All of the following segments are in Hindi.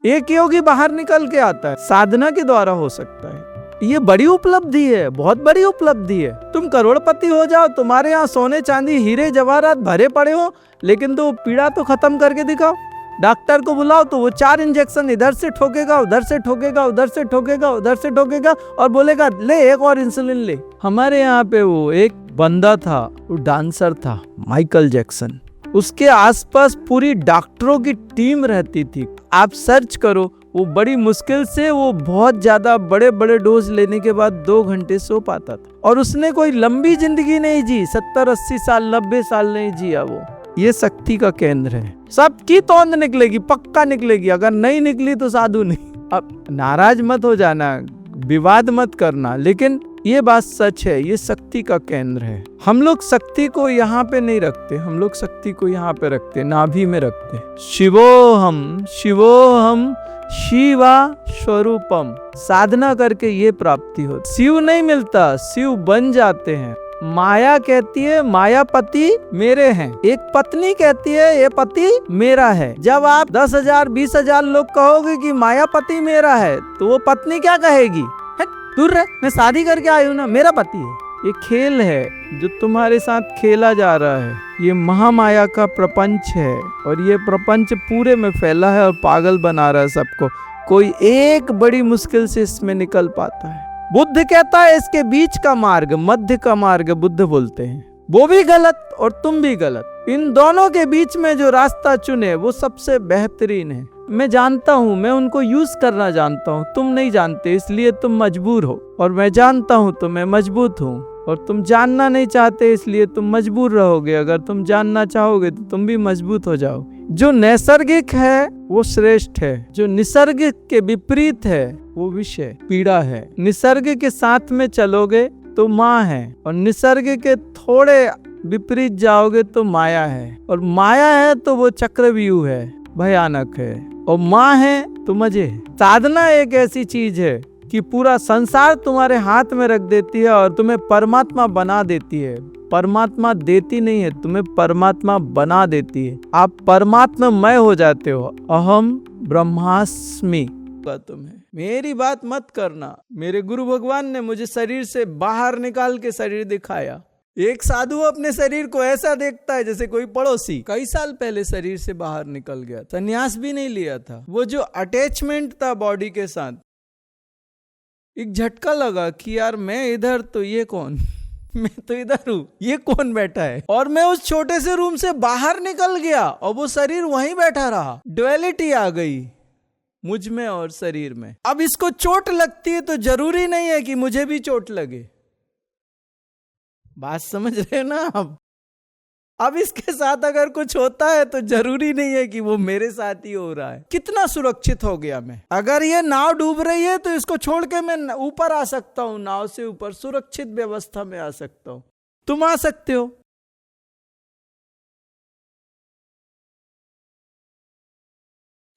एक योगी बाहर निकल के आता है, साधना के द्वारा हो सकता है। ये बड़ी उपलब्धि है, बहुत बड़ी उपलब्धि है। तुम करोड़पति हो जाओ, तुम्हारे यहाँ सोने चांदी हीरे जवाहरात भरे पड़े हो, लेकिन तो पीड़ा तो खत्म करके दिखाओ। डॉक्टर को बुलाओ तो वो 4 इंजेक्शन इधर से ठोकेगा, उधर से ठोकेगा, उधर से ठोकेगा, उधर से ठोकेगा और बोलेगा ले एक और इंसुलिन ले। हमारे यहाँ पे वो एक बंदा था, वो डांसर था, माइकल जैक्सन। उसके आसपास पूरी डॉक्टरों की टीम रहती थी। आप सर्च करो, वो बड़ी मुश्किल से वो बहुत ज्यादा बड़े बड़े डोज लेने के बाद 2 घंटे सो पाता था। और उसने कोई लंबी जिंदगी नहीं जी, 70-80 साल 90 साल नहीं जिया वो। ये शक्ति का केंद्र है। सबकी तोंद निकलेगी, पक्का निकलेगी। अगर नहीं निकली तो साधु नहीं। अब नाराज मत हो जाना, विवाद मत करना, लेकिन ये बात सच है, ये शक्ति का केंद्र है। हम लोग शक्ति को यहाँ पे नहीं रखते, हम लोग शक्ति को यहाँ पे रखते, नाभि में रखते। शिवोहम शिवोहम शिवा स्वरूपम। साधना करके ये प्राप्ति होती। शिव नहीं मिलता, शिव बन जाते हैं। माया कहती है मायापति मेरे हैं, एक पत्नी कहती है ये पति मेरा है। जब आप 10,000 20,000 लोग कहोगे कि मायापति मेरा है, तो वो पत्नी क्या कहेगी? दूर रह, मैं शादी करके आई हूँ ना, मेरा पति है। ये खेल है जो तुम्हारे साथ खेला जा रहा है। ये महामाया का प्रपंच है और ये प्रपंच पूरे में फैला है और पागल बना रहा है सबको। कोई एक बड़ी मुश्किल से इसमें निकल पाता है। बुद्ध कहता है इसके बीच का मार्ग, मध्य का मार्ग बुद्ध बोलते हैं, वो भी गलत और तुम भी गलत। इन दोनों के बीच में जो रास्ता चुने वो सबसे बेहतरीन है। मैं जानता हूँ, मैं उनको यूज करना जानता हूँ, तुम नहीं जानते, इसलिए तुम मजबूर हो। और मैं जानता हूँ तो मैं मजबूत हूँ, और तुम जानना नहीं चाहते इसलिए तुम मजबूर रहोगे। अगर तुम जानना चाहोगे तो तुम भी मजबूत हो जाओगे। जो नैसर्गिक है वो श्रेष्ठ है, जो निसर्ग के विपरीत है वो विषय पीड़ा है। निसर्ग के साथ में चलोगे तो माँ है, और निसर्ग के थोड़े विपरीत जाओगे तो माया है, और माया है तो वो चक्रव्यूह है, भयानक है, और माँ है तो मजे है। साधना एक ऐसी चीज है कि पूरा संसार तुम्हारे हाथ में रख देती है और तुम्हें परमात्मा बना देती है। परमात्मा देती नहीं है, तुम्हें परमात्मा बना देती है। आप परमात्मामय हो जाते हो। अहम ब्रह्मास्मि। तुम्हें मेरी बात मत करना। मेरे गुरु भगवान ने मुझे शरीर से बाहर निकाल के शरीर दिखाया। एक साधु अपने शरीर को ऐसा देखता है जैसे कोई पड़ोसी। कई साल पहले शरीर से बाहर निकल गया, संन्यास भी नहीं लिया था। वो जो अटैचमेंट था बॉडी के साथ, एक झटका लगा कि यार मैं इधर तो ये कौन, मैं तो इधर हूँ, ये कौन बैठा है। और मैं उस छोटे से रूम से बाहर निकल गया और वो शरीर वहीं बैठा रहा। ड्युअलिटी आ गई मुझ में और शरीर में। अब इसको चोट लगती है तो जरूरी नहीं है कि मुझे भी चोट लगे। बात समझ रहे ना आप? अब इसके साथ अगर कुछ होता है तो जरूरी नहीं है कि वो मेरे साथ ही हो रहा है। कितना सुरक्षित हो गया मैं। अगर ये नाव डूब रही है तो इसको छोड़ के मैं ऊपर आ सकता हूं, नाव से ऊपर सुरक्षित व्यवस्था में आ सकता हूं। तुम आ सकते हो।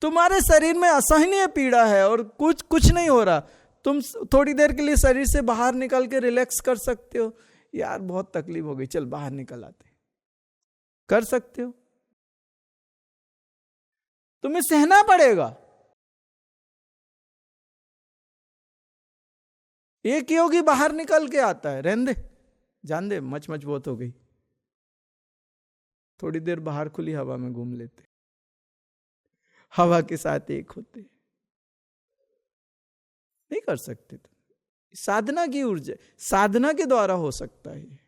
तुम्हारे शरीर में असहनीय पीड़ा है और कुछ नहीं हो रहा। तुम थोड़ी देर के लिए शरीर से बाहर निकल के रिलैक्स कर सकते हो। यार बहुत तकलीफ हो गई, चल बाहर निकल आते, कर सकते हो। तुम्हें सहना पड़ेगा। एक योगी बाहर निकल के आता है, रहने दे, जान दे, मच बहुत हो गई, थोड़ी देर बाहर खुली हवा में घूम लेते, हवा के साथ एक होते। नहीं कर सकते तुम। साधना की ऊर्जा, साधना के द्वारा हो सकता है।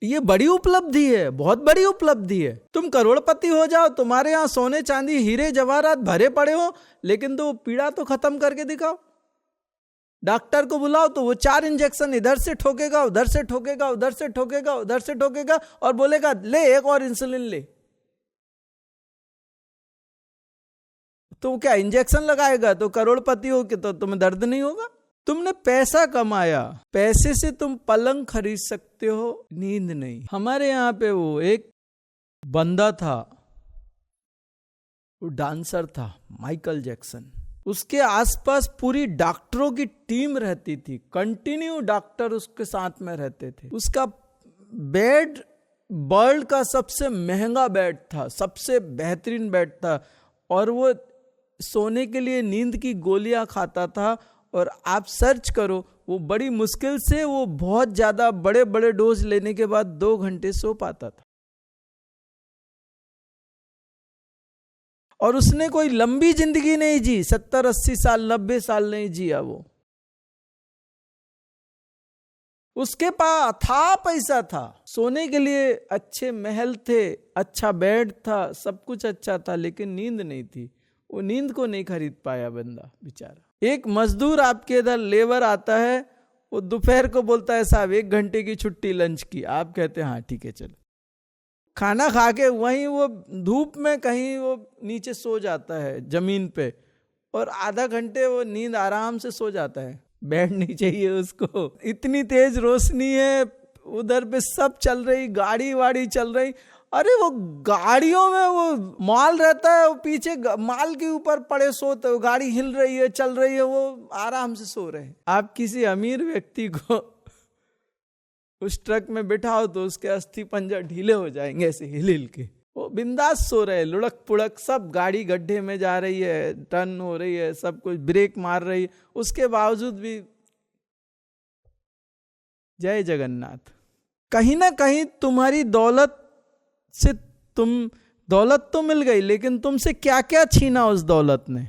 ये बड़ी उपलब्धि है, बहुत बड़ी उपलब्धि है। तुम करोड़पति हो जाओ, तुम्हारे यहाँ सोने चांदी हीरे जवाहरात भरे पड़े हो, लेकिन तो पीड़ा तो खत्म करके दिखाओ। डॉक्टर को बुलाओ तो वो 4 इंजेक्शन इधर से ठोकेगा, उधर से ठोकेगा, उधर से ठोकेगा, उधर से ठोकेगा और बोलेगा ले एक और इंसुलिन ले। तो क्या इंजेक्शन लगाएगा तो करोड़पति हो कि तो तुम्हें दर्द नहीं होगा? तुमने पैसा कमाया, पैसे से तुम पलंग खरीद सकते हो, नींद नहीं। हमारे यहाँ पे वो एक बंदा था, वो डांसर था, माइकल जैक्सन। उसके आसपास पूरी डॉक्टरों की टीम रहती थी, कंटिन्यू डॉक्टर उसके साथ में रहते थे। उसका बेड वर्ल्ड का सबसे महंगा बेड था, सबसे बेहतरीन बेड था, और वो सोने के लिए नींद की गोलियां खाता था। और आप सर्च करो, वो बड़ी मुश्किल से, वो बहुत ज्यादा बड़े बड़े डोज लेने के बाद 2 घंटे सो पाता था। और उसने कोई लंबी जिंदगी नहीं जी, 70-80 साल 90 साल नहीं जिया वो। उसके पास था, पैसा था, सोने के लिए अच्छे महल थे, अच्छा बेड था, सब कुछ अच्छा था, लेकिन नींद नहीं थी। वो नींद को नहीं खरीद पाया बंदा बेचारा। एक मजदूर आपके इधर लेबर आता है, वो दोपहर को बोलता है साहब 1 घंटे की छुट्टी लंच की। आप कहते हैं हाँ ठीक है चलो। खाना खा के वहीं वो धूप में कहीं वो नीचे सो जाता है जमीन पे, और आधा घंटे वो नींद आराम से सो जाता है। बेड नहीं चाहिए उसको। इतनी तेज रोशनी है उधर पे, सब चल रही, गाड़ी वाड़ी चल रही। अरे वो गाड़ियों में वो माल रहता है, वो पीछे माल के ऊपर पड़े सोते, वो गाड़ी हिल रही है, चल रही है, वो आराम से सो रहे हैं। आप किसी अमीर व्यक्ति को उस ट्रक में बिठाओ तो उसके अस्थि पंजर ढीले हो जाएंगे ऐसे हिल हिल के। वो बिंदास सो रहे, लुढ़क पुढ़क, सब गाड़ी गड्ढे में जा रही है, टर्न हो रही है, सब कुछ ब्रेक मार रही है, उसके बावजूद भी जय जगन्नाथ। कहीं ना कहीं तुम्हारी दौलत से, तुम दौलत तो मिल गई, लेकिन तुमसे क्या क्या छीना उस दौलत ने।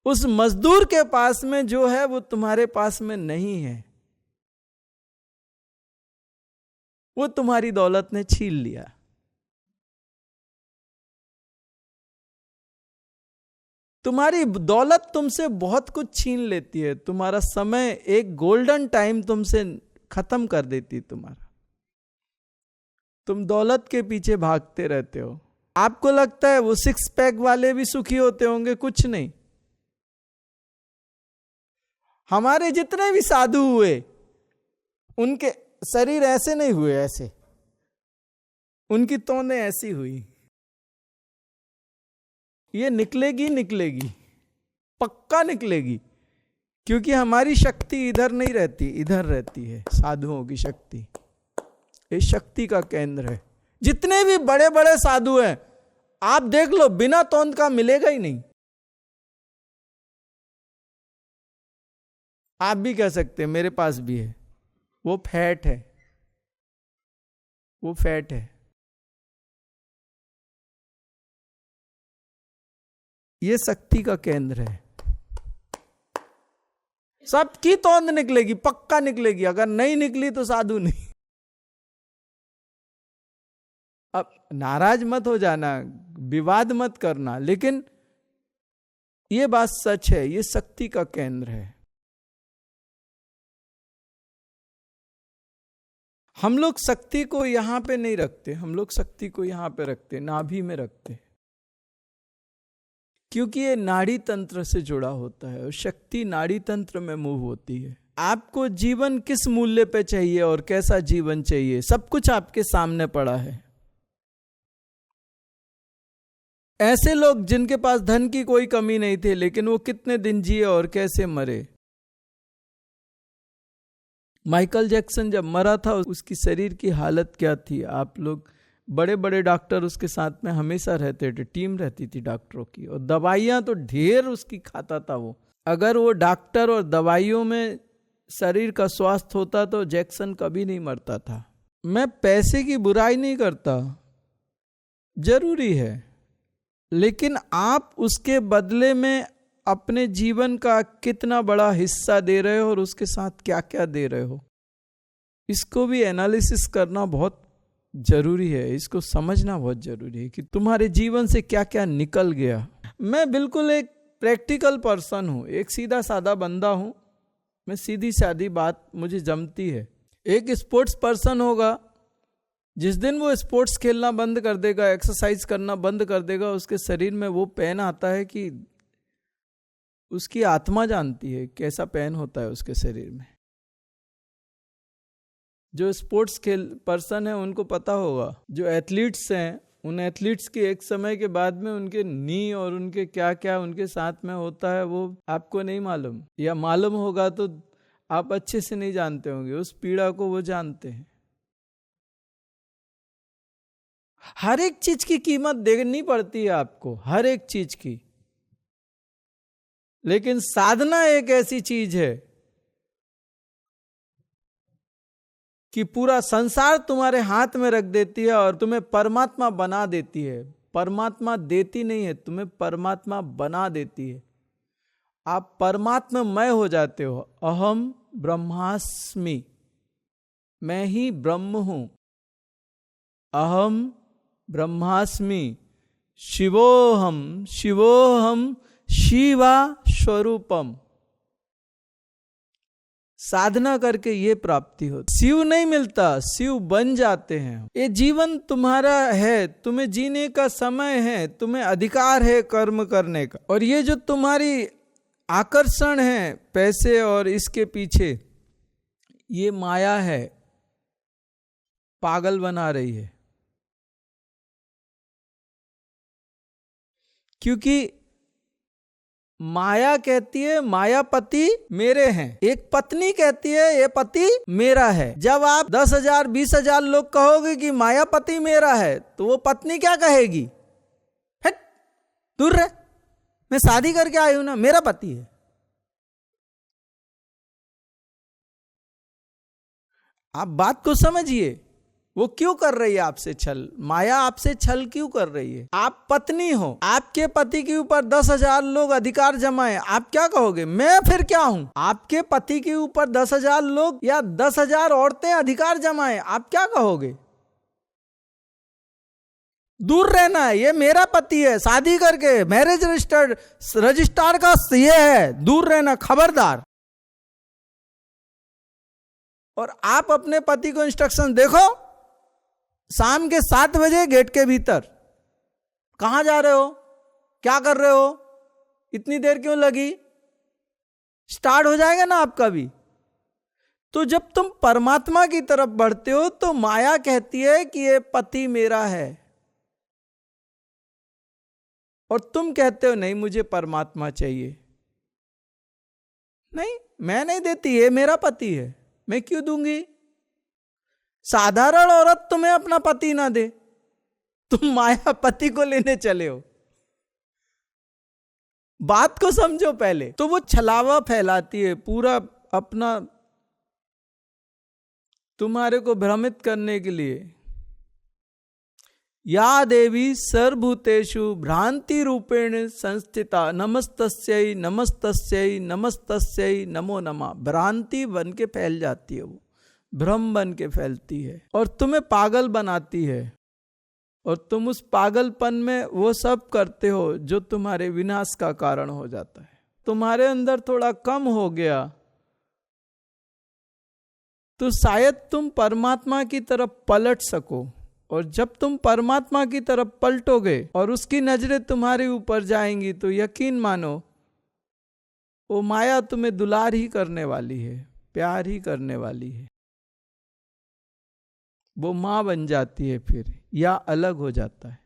उस मजदूर के पास में जो है वो तुम्हारे पास में नहीं है, वो तुम्हारी दौलत ने छीन लिया। तुम्हारी दौलत तुमसे बहुत कुछ छीन लेती है। तुम्हारा समय, एक गोल्डन टाइम तुमसे खत्म कर देती है तुम्हारा। तुम दौलत के पीछे भागते रहते हो। आपको लगता है वो 6 पैक वाले भी सुखी होते होंगे? कुछ नहीं। हमारे जितने भी साधु हुए, उनके शरीर ऐसे नहीं हुए, ऐसे उनकी तोंदें ऐसी हुई। ये निकलेगी, निकलेगी, पक्का निकलेगी, क्योंकि हमारी शक्ति इधर नहीं रहती, इधर रहती है। साधुओं की शक्ति, ये शक्ति का केंद्र है। जितने भी बड़े बड़े साधु हैं, आप देख लो, बिना तोंद का मिलेगा ही नहीं। आप भी कह सकते हैं मेरे पास भी है, वो फैट है, वो फैट है। ये शक्ति का केंद्र है। सबकी तोंद निकलेगी, पक्का निकलेगी। अगर नहीं निकली तो साधु नहीं। अब नाराज मत हो जाना, विवाद मत करना, लेकिन ये बात सच है, ये शक्ति का केंद्र है। हम लोग शक्ति को यहां पे नहीं रखते, हम लोग शक्ति को यहां पे रखते, नाभि में रखते, क्योंकि ये नाड़ी तंत्र से जुड़ा होता है और शक्ति नाड़ी तंत्र में मूव होती है। आपको जीवन किस मूल्य पे चाहिए और कैसा जीवन चाहिए, सब कुछ आपके सामने पड़ा है। ऐसे लोग जिनके पास धन की कोई कमी नहीं थी, लेकिन वो कितने दिन जिए और कैसे मरे। माइकल जैक्सन जब मरा था, उसकी शरीर की हालत क्या थी। आप लोग, बड़े बड़े डॉक्टर उसके साथ में हमेशा रहते थे, टीम रहती थी डॉक्टरों की, और दवाइयां तो ढेर उसकी खाता था वो। अगर वो डॉक्टर और दवाइयों में शरीर का स्वास्थ्य होता तो जैक्सन कभी नहीं मरता था। मैं पैसे की बुराई नहीं करता, जरूरी है, लेकिन आप उसके बदले में अपने जीवन का कितना बड़ा हिस्सा दे रहे हो और उसके साथ क्या क्या दे रहे हो, इसको भी एनालिसिस करना बहुत जरूरी है। इसको समझना बहुत जरूरी है कि तुम्हारे जीवन से क्या क्या निकल गया। मैं बिल्कुल एक प्रैक्टिकल पर्सन हूँ, एक सीधा साधा बंदा हूँ। मैं सीधी सादी बात मुझे जमती है। एक स्पोर्ट्स पर्सन होगा, जिस दिन वो स्पोर्ट्स खेलना बंद कर देगा, एक्सरसाइज करना बंद कर देगा, उसके शरीर में वो पेन आता है कि उसकी आत्मा जानती है कैसा पेन होता है उसके शरीर में। जो स्पोर्ट्स खेल पर्सन है उनको पता होगा। जो एथलीट्स हैं, उन एथलीट्स के एक समय के बाद में उनके नी और उनके क्या क्या उनके साथ में होता है वो आपको नहीं मालूम, या मालूम होगा तो आप अच्छे से नहीं जानते होंगे। उस पीड़ा को वो जानते हैं। हर एक चीज की कीमत देनी पड़ती है आपको, हर एक चीज की। लेकिन साधना एक ऐसी चीज है कि पूरा संसार तुम्हारे हाथ में रख देती है और तुम्हें परमात्मा बना देती है। परमात्मा देती नहीं है, तुम्हें परमात्मा बना देती है। आप परमात्ममय हो जाते हो। अहम ब्रह्मास्मि, मैं ही ब्रह्म हूं। अहम ब्रह्मास्मि शिवोहम, शिवोहम शिवा स्वरूपम। साधना करके ये प्राप्ति होती। शिव नहीं मिलता, शिव बन जाते हैं। ये जीवन तुम्हारा है, तुम्हें जीने का समय है, तुम्हें अधिकार है कर्म करने का। और ये जो तुम्हारी आकर्षण है पैसे और इसके पीछे, ये माया है, पागल बना रही है। क्योंकि माया कहती है मायापति मेरे हैं, एक पत्नी कहती है ये पति मेरा है। जब आप 10,000 20,000 लोग कहोगे कि मायापति मेरा है, तो वो पत्नी क्या कहेगी? हट, दूर रह, मैं शादी करके आई हूं ना, मेरा पति है। आप बात को समझिए, वो क्यों कर रही है आपसे छल? माया आपसे छल क्यों कर रही है? आप पत्नी हो, आपके पति के ऊपर 10,000 लोग अधिकार जमाए, आप क्या कहोगे? मैं फिर क्या हूं? आपके पति के ऊपर 10,000 लोग या 10,000 औरतें अधिकार जमाए, आप क्या कहोगे? दूर रहना है, ये मेरा पति है, शादी करके मैरिज रजिस्ट्रार का ये है, दूर रहना, खबरदार। और आप अपने पति को इंस्ट्रक्शन देखो, शाम के 7 बजे गेट के भीतर। कहां जा रहे हो? क्या कर रहे हो? इतनी देर क्यों लगी? स्टार्ट हो जाएगा ना आपका भी। तो जब तुम परमात्मा की तरफ बढ़ते हो तो माया कहती है कि ये पति मेरा है, और तुम कहते हो नहीं मुझे परमात्मा चाहिए। नहीं, मैं नहीं देती, ये मेरा पति है, मैं क्यों दूंगी? साधारण औरत तुम्हें अपना पति ना दे, तुम माया पति को लेने चले हो। बात को समझो पहले। तो वो छलावा फैलाती है पूरा अपना, तुम्हारे को भ्रमित करने के लिए। या देवी सर्वभूतेषु भ्रांति रूपेण संस्थिता नमस्तस्यै नमस्तस्यै नमस्तस्यै नमो नमः। भ्रांति बन के फैल जाती है, वो भ्रम बन के फैलती है और तुम्हें पागल बनाती है। और तुम उस पागलपन में वो सब करते हो जो तुम्हारे विनाश का कारण हो जाता है। तुम्हारे अंदर थोड़ा कम हो गया तो शायद तुम परमात्मा की तरफ पलट सको। और जब तुम परमात्मा की तरफ पलटोगे और उसकी नजरें तुम्हारे ऊपर जाएंगी तो यकीन मानो वो माया तुम्हें दुलार ही करने वाली है, प्यार ही करने वाली है। वो मां बन जाती है फिर, या अलग हो जाता है।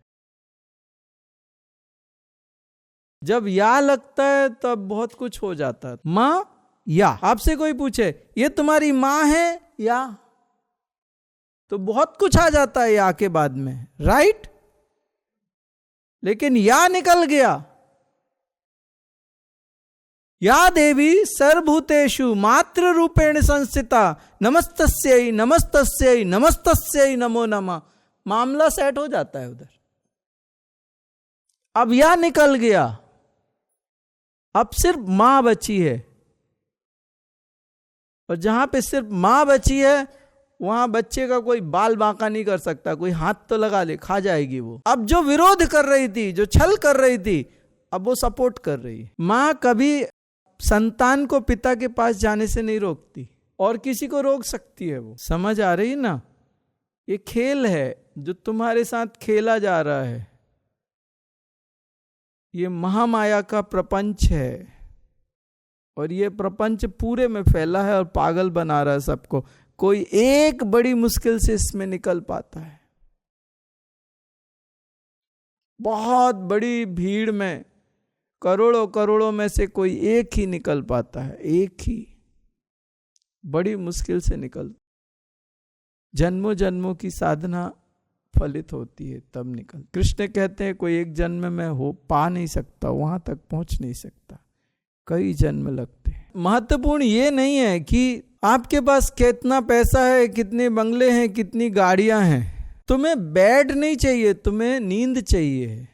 जब या लगता है तब बहुत कुछ हो जाता है। मां या, आपसे कोई पूछे ये तुम्हारी मां है या, तो बहुत कुछ आ जाता है या के बाद में, राइट। लेकिन या निकल गया, या देवी सर्वभूतेषु मात्र रूपेण संस्थिता नमस्तस्यै नमस्तस्यै नमस्तस्यै नमो नमः। मामला सेट हो जाता है उधर। अब या निकल गया, अब सिर्फ मां बची है। और जहां पे सिर्फ मां बची है वहां बच्चे का कोई बाल बांका नहीं कर सकता, कोई हाथ तो लगा ले, खा जाएगी वो। अब जो विरोध कर रही थी, जो छल कर रही थी, अब वो सपोर्ट कर रही है। मां कभी संतान को पिता के पास जाने से नहीं रोकती, और किसी को रोक सकती है वो। समझ आ रही ना? ये खेल है जो तुम्हारे साथ खेला जा रहा है। ये महामाया का प्रपंच है और ये प्रपंच पूरे में फैला है और पागल बना रहा है सबको। कोई एक बड़ी मुश्किल से इसमें निकल पाता है। बहुत बड़ी भीड़ में करोड़ों करोड़ों में से कोई एक ही निकल पाता है, एक ही, बड़ी मुश्किल से निकल। जन्मों जन्मों की साधना फलित होती है तब निकल। कृष्ण कहते हैं कोई एक जन्म में हो पा नहीं सकता, वहां तक पहुंच नहीं सकता, कई जन्म लगते हैं। महत्वपूर्ण ये नहीं है कि आपके पास कितना पैसा है, कितने बंगले हैं, कितनी गाड़ियां हैं। तुम्हें बेड नहीं चाहिए, तुम्हें नींद चाहिए।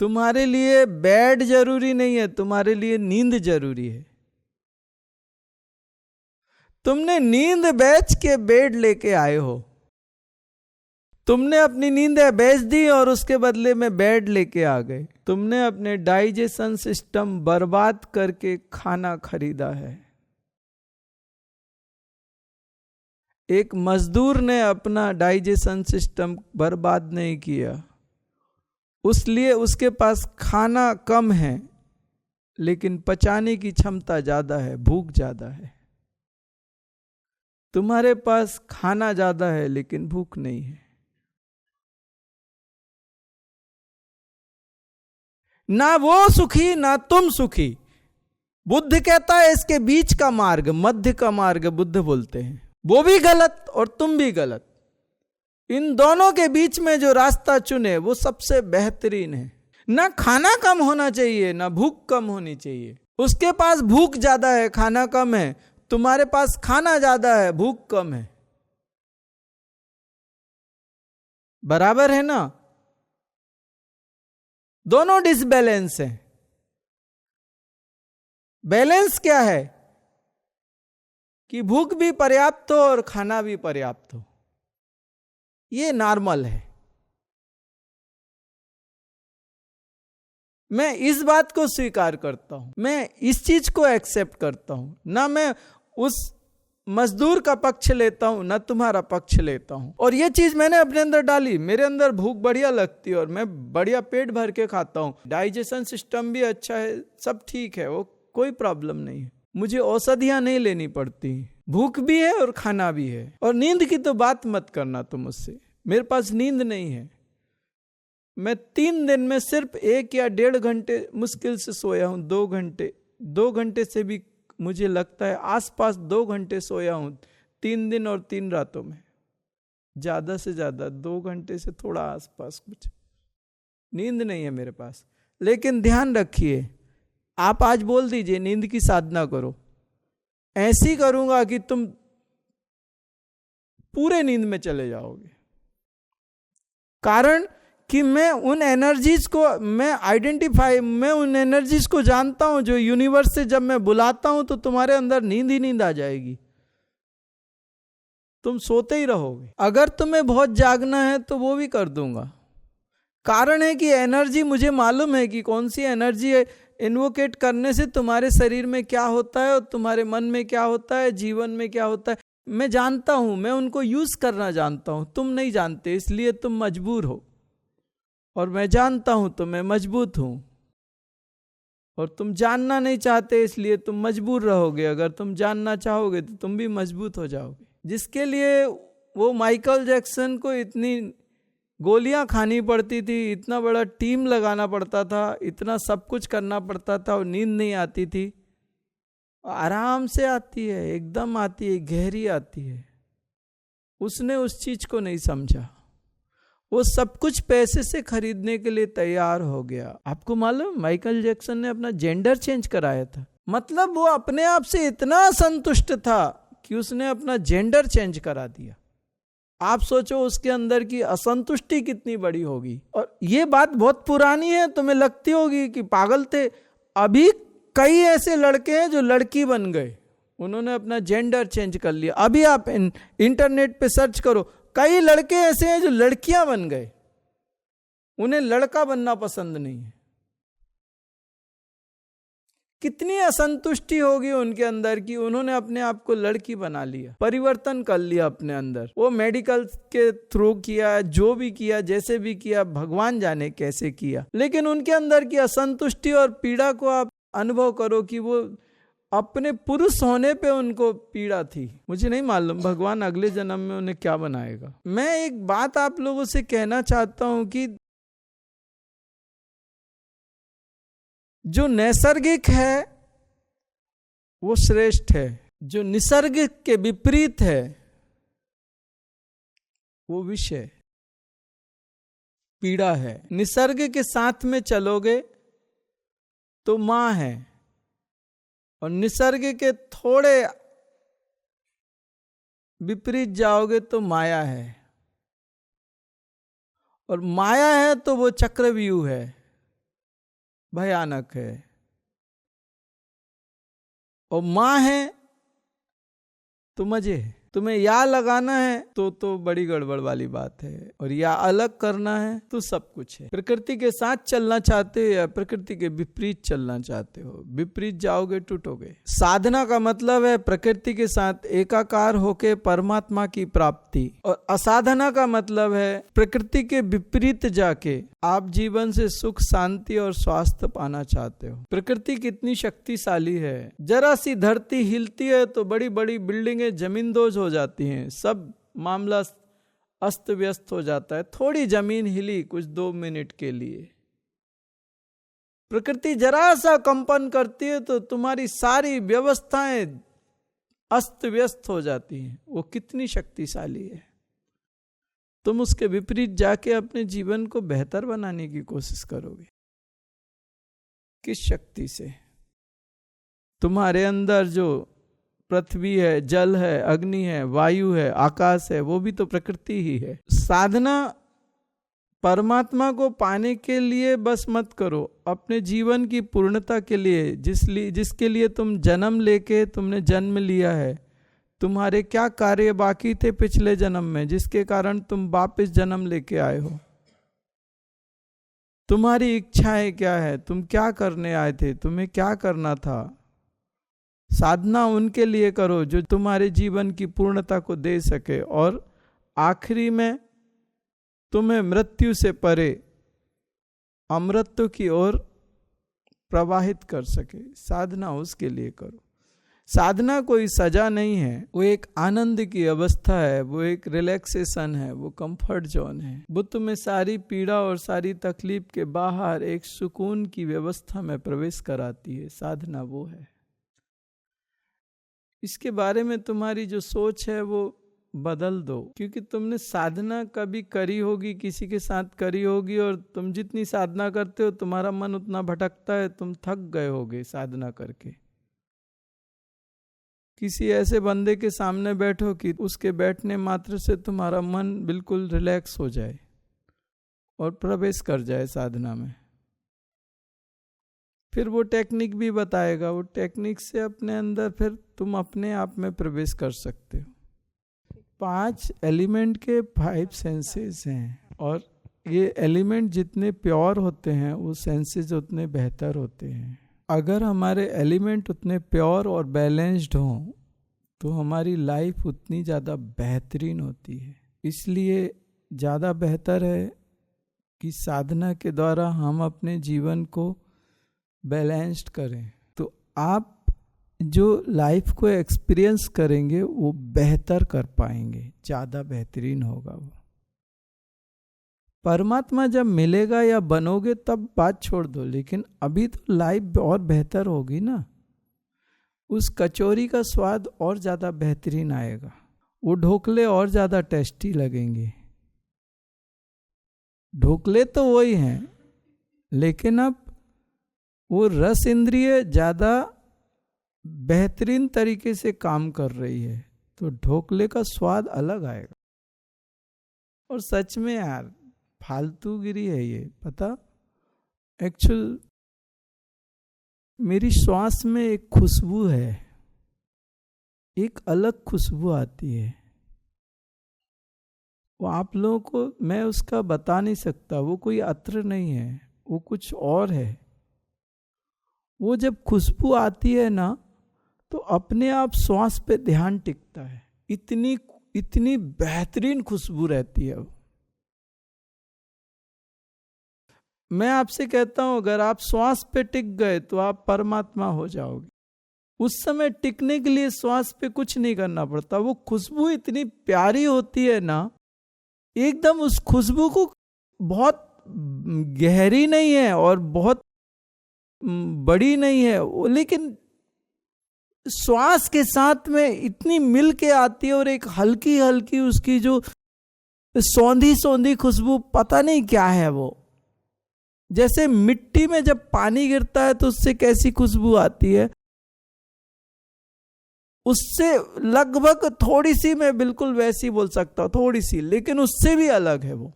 तुम्हारे लिए बेड जरूरी नहीं है, तुम्हारे लिए नींद जरूरी है। तुमने नींद बेच के बेड लेके आए हो। तुमने अपनी नींदें बेच दी और उसके बदले में बेड लेके आ गए। तुमने अपने डाइजेशन सिस्टम बर्बाद करके खाना खरीदा है। एक मजदूर ने अपना डाइजेशन सिस्टम बर्बाद नहीं किया, उसलिए उसके पास खाना कम है लेकिन पचाने की क्षमता ज्यादा है, भूख ज्यादा है। तुम्हारे पास खाना ज्यादा है लेकिन भूख नहीं है। ना वो सुखी ना तुम सुखी। बुद्ध कहता है इसके बीच का मार्ग, मध्य का मार्ग बुद्ध बोलते हैं, वो भी गलत और तुम भी गलत। इन दोनों के बीच में जो रास्ता चुने वो सबसे बेहतरीन है। ना खाना कम होना चाहिए ना भूख कम होनी चाहिए। उसके पास भूख ज्यादा है, खाना कम है, तुम्हारे पास खाना ज्यादा है, भूख कम है। बराबर है ना? दोनों डिसबैलेंस हैं। बैलेंस क्या है कि भूख भी पर्याप्त हो और खाना भी पर्याप्त हो। ये नॉर्मल है। मैं इस बात को स्वीकार करता हूं, मैं इस चीज को एक्सेप्ट करता हूं। ना मैं उस मजदूर का पक्ष लेता हूं ना तुम्हारा पक्ष लेता हूं। और ये चीज मैंने अपने अंदर डाली, मेरे अंदर भूख बढ़िया लगती है और मैं बढ़िया पेट भर के खाता हूं। डाइजेशन सिस्टम भी अच्छा है, सब ठीक है, वो कोई प्रॉब्लम नहीं है। मुझे औषधियां नहीं लेनी पड़ती, भूख भी है और खाना भी है। और नींद की तो बात मत करना तुम मुझसे, मेरे पास नींद नहीं है। मैं 3 दिन में सिर्फ 1 या 1.5 घंटे मुश्किल से सोया हूं। 2 घंटे से भी मुझे लगता है आसपास 2 घंटे सोया हूं 3 दिन और 3 रातों में। ज्यादा से ज्यादा 2 घंटे से थोड़ा आसपास, कुछ नींद नहीं है मेरे पास। लेकिन ध्यान रखिए, आप आज बोल दीजिए नींद की साधना करो, ऐसी करूंगा कि तुम पूरे नींद में चले जाओगे। कारण कि मैं उन एनर्जीज को मैं उन एनर्जीज को जानता हूं जो यूनिवर्स से जब मैं बुलाता हूं तो तुम्हारे अंदर नींद ही नींद आ जाएगी, तुम सोते ही रहोगे। अगर तुम्हें बहुत जागना है तो वो भी कर दूंगा। कारण है कि एनर्जी, मुझे मालूम है कि कौन सी एनर्जी है। इन्वोकेट करने से तुम्हारे शरीर में क्या होता है और तुम्हारे मन में क्या होता है, जीवन में क्या होता है, मैं जानता हूं। मैं उनको यूज करना जानता हूं, तुम नहीं जानते, इसलिए तुम मजबूर हो। और मैं जानता हूं तो मैं मजबूत हूं, और तुम जानना नहीं चाहते इसलिए तुम मजबूर रहोगे। अगर तुम जानना चाहोगे तो तुम भी मजबूत हो जाओगे। जिसके लिए वो माइकल जैक्सन को इतनी गोलियां खानी पड़ती थी, इतना बड़ा टीम लगाना पड़ता था, इतना सब कुछ करना पड़ता था और नींद नहीं आती थी। आराम से आती है, एकदम आती है, गहरी आती है। उसने उस चीज को नहीं समझा, वो सब कुछ पैसे से खरीदने के लिए तैयार हो गया। आपको मालूम माइकल जैक्सन ने अपना जेंडर चेंज कराया था। मतलब वो अपने आप से इतना संतुष्ट था कि उसने अपना जेंडर चेंज करा दिया। आप सोचो उसके अंदर की असंतुष्टि कितनी बड़ी होगी। और ये बात बहुत पुरानी है, तुम्हें लगती होगी कि पागल थे। अभी कई ऐसे लड़के हैं जो लड़की बन गए, उन्होंने अपना जेंडर चेंज कर लिया। अभी आप इंटरनेट पे सर्च करो, कई लड़के ऐसे हैं जो लड़कियां बन गए, उन्हें लड़का बनना पसंद नहीं है। कितनी असंतुष्टि होगी उनके अंदर कि उन्होंने अपने आप को लड़की बना लिया, परिवर्तन कर लिया अपने अंदर। वो मेडिकल के थ्रू किया, जो भी किया, जैसे भी किया, भगवान जाने कैसे किया। लेकिन उनके अंदर की असंतुष्टि और पीड़ा को आप अनुभव करो कि वो अपने पुरुष होने पे उनको पीड़ा थी। मुझे नहीं मालूम भगवान अगले जन्म में उन्हें क्या बनाएगा। मैं एक बात आप लोगों से कहना चाहता हूं कि जो नैसर्गिक है वो श्रेष्ठ है, जो निसर्ग के विपरीत है वो विष है। पीड़ा है। निसर्ग के साथ में चलोगे तो मां है, और निसर्ग के थोड़े विपरीत जाओगे तो माया है, और माया है तो वो चक्रव्यूह है, भयानक है। और मां है तो मजे है। तुम्हें या लगाना है तो बड़ी गड़बड़ वाली बात है, और या अलग करना है तो सब कुछ है। प्रकृति के साथ चलना चाहते हो या प्रकृति के विपरीत चलना चाहते हो? विपरीत जाओगे टूटोगे। साधना का मतलब है प्रकृति के साथ एकाकार होके परमात्मा की प्राप्ति, और असाधना का मतलब है प्रकृति के विपरीत जाके आप जीवन से सुख, शांति और स्वास्थ्य पाना चाहते हो। प्रकृति कितनी शक्तिशाली है, जरा सी धरती हिलती है तो बड़ी बड़ी बिल्डिंगें जमींदोज हो जाती हैं, सब मामला अस्त व्यस्त हो जाता है। थोड़ी जमीन हिली कुछ 2 मिनट के लिए, प्रकृति जरा सा कंपन करती है तो तुम्हारी सारी व्यवस्थाएं अस्त व्यस्त हो जाती हैं। वो कितनी शक्तिशाली है। तुम उसके विपरीत जाके अपने जीवन को बेहतर बनाने की कोशिश करोगे। किस शक्ति से? तुम्हारे अंदर जो पृथ्वी है, जल है, अग्नि है, वायु है, आकाश है, वो भी तो प्रकृति ही है। साधना परमात्मा को पाने के लिए बस मत करो, अपने जीवन की पूर्णता के लिए, जिसके लिए तुम जन्म लेके तुमने जन्म लिया है। तुम्हारे क्या कार्य बाकी थे पिछले जन्म में जिसके कारण तुम वापस जन्म लेके आए हो? तुम्हारी इच्छाएं क्या है? तुम क्या करने आए थे? तुम्हें क्या करना था? साधना उनके लिए करो जो तुम्हारे जीवन की पूर्णता को दे सके, और आखिरी में तुम्हें मृत्यु से परे अमृत की ओर प्रवाहित कर सके। साधना उसके लिए करो। साधना कोई सजा नहीं है, वो एक आनंद की अवस्था है, वो एक रिलैक्सेशन है, वो कंफर्ट जोन है। वो तुम्हें सारी पीड़ा और सारी तकलीफ के बाहर एक सुकून की व्यवस्था में प्रवेश कराती है। साधना वो है। इसके बारे में तुम्हारी जो सोच है वो बदल दो, क्योंकि तुमने साधना कभी करी होगी, किसी के साथ करी होगी, और तुम जितनी साधना करते हो तुम्हारा मन उतना भटकता है, तुम थक गए होगे साधना करके। किसी ऐसे बंदे के सामने बैठो कि उसके बैठने मात्र से तुम्हारा मन बिल्कुल रिलैक्स हो जाए और प्रवेश कर जाए साधना में। फिर वो टेक्निक भी बताएगा, वो टेक्निक से अपने अंदर फिर तुम अपने आप में प्रवेश कर सकते हो। 5 एलिमेंट के 5 सेंसेस हैं, और ये एलिमेंट जितने प्योर होते हैं वो सेंसेस उतने बेहतर होते हैं। अगर हमारे एलिमेंट उतने प्योर और बैलेंस्ड हों तो हमारी लाइफ उतनी ज़्यादा बेहतरीन होती है। इसलिए ज़्यादा बेहतर है कि साधना के द्वारा हम अपने जीवन को बैलेंस्ड करें, तो आप जो लाइफ को एक्सपीरियंस करेंगे वो बेहतर कर पाएंगे, ज़्यादा बेहतरीन होगा वो। परमात्मा जब मिलेगा या बनोगे तब बात छोड़ दो, लेकिन अभी तो लाइफ और बेहतर होगी ना। उस कचौरी का स्वाद और ज़्यादा बेहतरीन आएगा, वो ढोकले और ज़्यादा टेस्टी लगेंगे। ढोकले तो वही हैं, लेकिन अब वो रस इंद्रिय ज़्यादा बेहतरीन तरीके से काम कर रही है, तो ढोकले का स्वाद अलग आएगा। और सच में यार फालतूगिरी है ये, पता। एक्चुअल मेरी श्वास में एक खुशबू है, एक अलग खुशबू आती है, वो आप लोगों को मैं उसका बता नहीं सकता। वो कोई अत्र नहीं है, वो कुछ और है। वो जब खुशबू आती है ना तो अपने आप श्वास पे ध्यान टिकता है। इतनी बेहतरीन खुशबू रहती है वो। मैं आपसे कहता हूं, अगर आप श्वास पे टिक गए तो आप परमात्मा हो जाओगे। उस समय टिकने के लिए श्वास पे कुछ नहीं करना पड़ता। वो खुशबू इतनी प्यारी होती है ना, एकदम उस खुशबू को बहुत गहरी नहीं है और बहुत बड़ी नहीं है, लेकिन श्वास के साथ में इतनी मिल के आती है, और एक हल्की हल्की उसकी जो सौंधी सौंधी खुशबू, पता नहीं क्या है वो। जैसे मिट्टी में जब पानी गिरता है तो उससे कैसी खुशबू आती है, उससे लगभग थोड़ी सी, मैं बिल्कुल वैसी बोल सकता हूं, थोड़ी सी, लेकिन उससे भी अलग है। वो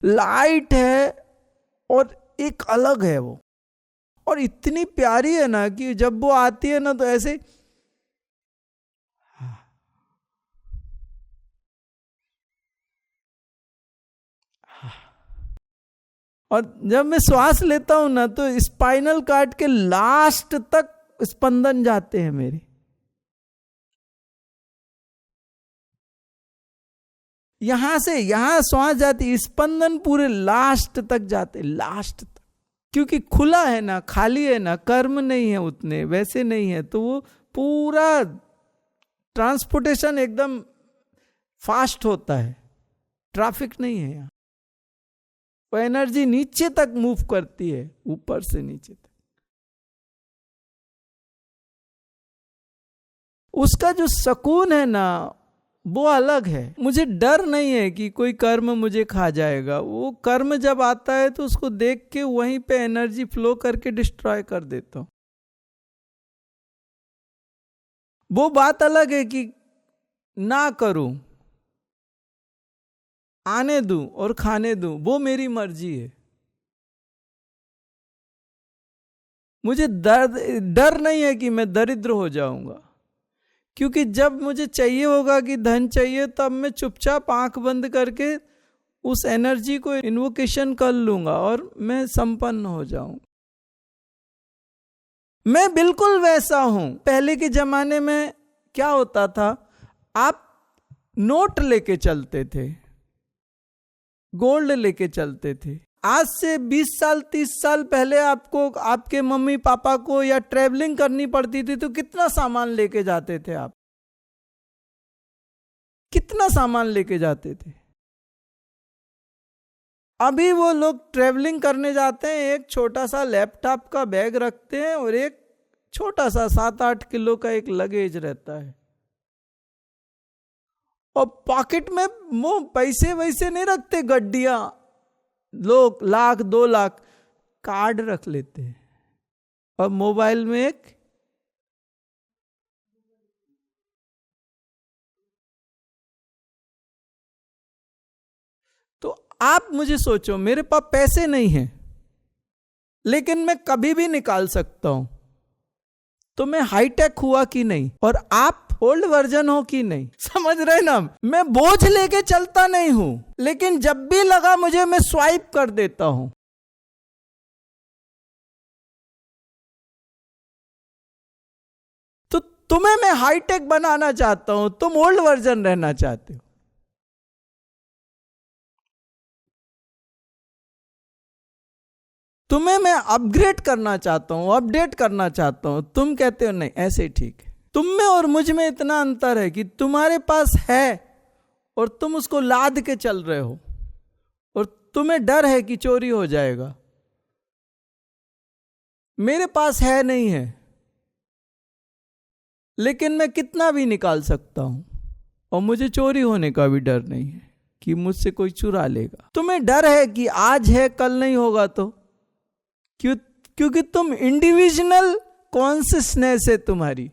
लाइट है और एक अलग है वो, और इतनी प्यारी है ना कि जब वो आती है ना तो ऐसे और जब मैं श्वास लेता हूं ना तो स्पाइनल कार्ड के लास्ट तक स्पंदन जाते हैं मेरे। यहां से यहां श्वास जाती, स्पंदन पूरे लास्ट तक जाते, लास्ट तक। क्योंकि खुला है ना, खाली है ना, कर्म नहीं है उतने, वैसे नहीं है, तो वो पूरा ट्रांसपोर्टेशन एकदम फास्ट होता है, ट्रैफिक नहीं है यहां। वो एनर्जी नीचे तक मूव करती है, ऊपर से नीचे तक। उसका जो सुकून है ना वो अलग है। मुझे डर नहीं है कि कोई कर्म मुझे खा जाएगा। वो कर्म जब आता है तो उसको देख के वहीं पे एनर्जी फ्लो करके डिस्ट्रॉय कर देता हूं। वो बात अलग है कि ना करूं, आने दूं और खाने दूं, वो मेरी मर्जी है। मुझे डर नहीं है कि मैं दरिद्र हो जाऊंगा, क्योंकि जब मुझे चाहिए होगा कि धन चाहिए, तब मैं चुपचाप आंख बंद करके उस एनर्जी को इन्वोकेशन कर लूंगा और मैं संपन्न हो जाऊं। मैं बिल्कुल वैसा हूं। पहले के जमाने में क्या होता था, आप नोट लेके चलते थे, गोल्ड लेके चलते थे। आज से 20 साल 30 साल पहले आपको, आपके मम्मी पापा को या ट्रेवलिंग करनी पड़ती थी तो कितना सामान लेके जाते थे आप, कितना सामान लेके जाते थे। अभी वो लोग ट्रेवलिंग करने जाते हैं, एक छोटा सा लैपटॉप का बैग रखते हैं और एक छोटा सा 7-8 किलो का एक लगेज रहता है, और पॉकेट में वो पैसे वैसे नहीं रखते, गड्डियां, लोग 1,00,000-2 लाख कार्ड रख लेते हैं, और मोबाइल में एक तो आप मुझे सोचो, मेरे पास पैसे नहीं हैं लेकिन मैं कभी भी निकाल सकता हूं, तो मैं हाईटेक हुआ कि नहीं, और आप ओल्ड वर्जन हो कि नहीं, समझ रहे ना। मैं बोझ लेके चलता नहीं हूं, लेकिन जब भी लगा मुझे, मैं स्वाइप कर देता हूं। तो तुम्हें मैं हाईटेक बनाना चाहता हूं, तुम ओल्ड वर्जन रहना चाहते हो। तुम्हें मैं अपग्रेड करना चाहता हूं, अपडेट करना चाहता हूं, तुम कहते हो नहीं ऐसे ठीक है। तुम में और मुझ में इतना अंतर है कि तुम्हारे पास है और तुम उसको लाद के चल रहे हो, और तुम्हें डर है कि चोरी हो जाएगा। मेरे पास है नहीं है, लेकिन मैं कितना भी निकाल सकता हूं, और मुझे चोरी होने का भी डर नहीं है कि मुझसे कोई चुरा लेगा। तुम्हें डर है कि आज है कल नहीं होगा, तो क्योंकि तुम इंडिविजुअल कॉन्शियसनेस है तुम्हारी।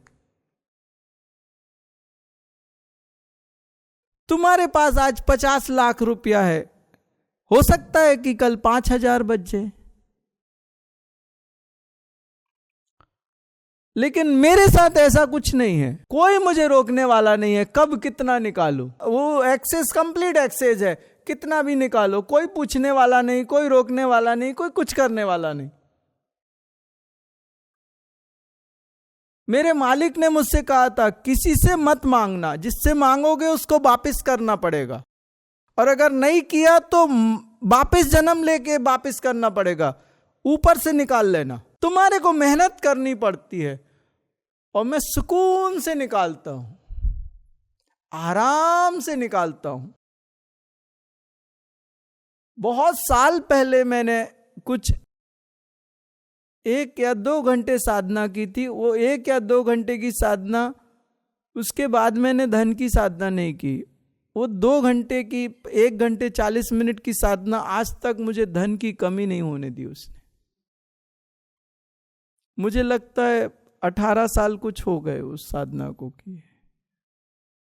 तुम्हारे पास आज 50 लाख रुपया है, हो सकता है कि कल 5,000 बच जाए, लेकिन मेरे साथ ऐसा कुछ नहीं है। कोई मुझे रोकने वाला नहीं है कब कितना निकालूं। वो एक्सेस, कंप्लीट एक्सेस है, कितना भी निकालो, कोई पूछने वाला नहीं, कोई रोकने वाला नहीं, कोई कुछ करने वाला नहीं। मेरे मालिक ने मुझसे कहा था, किसी से मत मांगना, जिससे मांगोगे उसको वापस करना पड़ेगा, और अगर नहीं किया तो वापस जन्म लेके वापस करना पड़ेगा, ऊपर से निकाल लेना। तुम्हारे को मेहनत करनी पड़ती है, और मैं सुकून से निकालता हूं, आराम से निकालता हूं। बहुत साल पहले मैंने कुछ 1 या 2 घंटे साधना की थी। वो 1 या 2 घंटे की साधना, उसके बाद मैंने धन की साधना नहीं की। वो 2 घंटे की 1 घंटे 40 मिनट की साधना, आज तक मुझे धन की कमी नहीं होने दी उसने। मुझे लगता है 18 साल कुछ हो गए उस साधना को किए,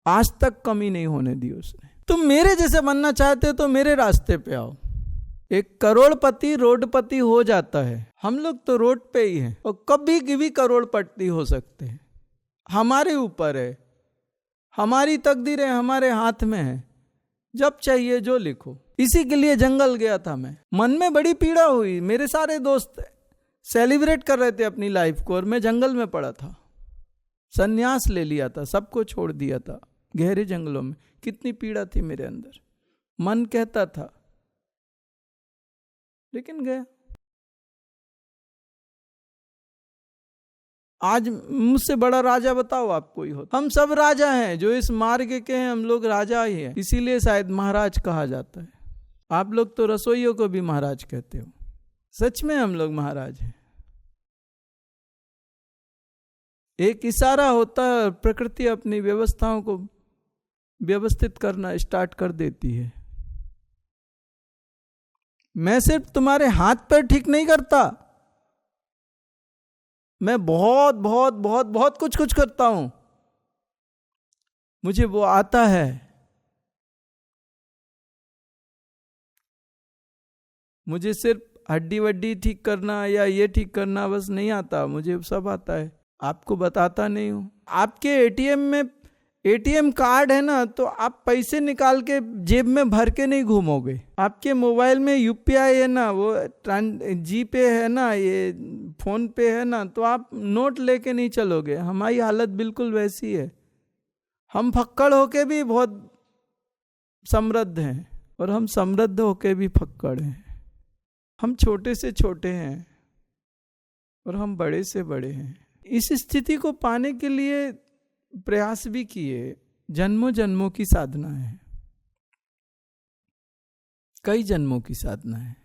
आज तक कमी नहीं होने दी उसने। तुम मेरे जैसे बनना चाहते हो तो मेरे रास्ते पे आओ। एक करोड़पति रोडपति हो जाता है, हम लोग तो रोड पे ही हैं और कभी भी करोड़पति हो सकते हैं। हमारे ऊपर है, हमारी तकदीरें हमारे हाथ में है, जब चाहिए जो लिखो। इसी के लिए जंगल गया था मैं, मन में बड़ी पीड़ा हुई। मेरे सारे दोस्त सेलिब्रेट कर रहे थे अपनी लाइफ को और मैं जंगल में पड़ा था। संन्यास ले लिया था, सबको छोड़ दिया था गहरे जंगलों में। कितनी पीड़ा थी मेरे अंदर, मन कहता था, लेकिन गया। आज मुझसे बड़ा राजा बताओ आप कोई हो? हम सब राजा हैं, जो इस मार्ग के हैं हम लोग राजा ही हैं। इसीलिए शायद महाराज कहा जाता है। आप लोग तो रसोइयों को भी महाराज कहते हो, सच में हम लोग महाराज हैं। एक इशारा होता है, प्रकृति अपनी व्यवस्थाओं को व्यवस्थित करना स्टार्ट कर देती है। मैं सिर्फ तुम्हारे हाथ पैर ठीक नहीं करता, मैं बहुत बहुत बहुत बहुत कुछ करता हूं। मुझे वो आता है। मुझे सिर्फ हड्डी वड्डी ठीक करना या ये ठीक करना बस नहीं आता, मुझे सब आता है। आपको बताता नहीं हूं। आपके एटीएम कार्ड है ना, तो आप पैसे निकाल के जेब में भर के नहीं घूमोगे। आपके मोबाइल में यूपीआई है ना, वो जी पे है ना, ये फोन पे है ना, तो आप नोट लेके नहीं चलोगे। हमारी हालत बिल्कुल वैसी है। हम फक्कड़ होके भी बहुत समृद्ध हैं और हम समृद्ध होके भी फक्कड़ हैं। हम छोटे से छोटे हैं और हम बड़े से बड़े हैं। इस स्थिति को पाने के लिए प्रयास भी किए, जन्मों जन्मों की साधना है, कई जन्मों की साधना है।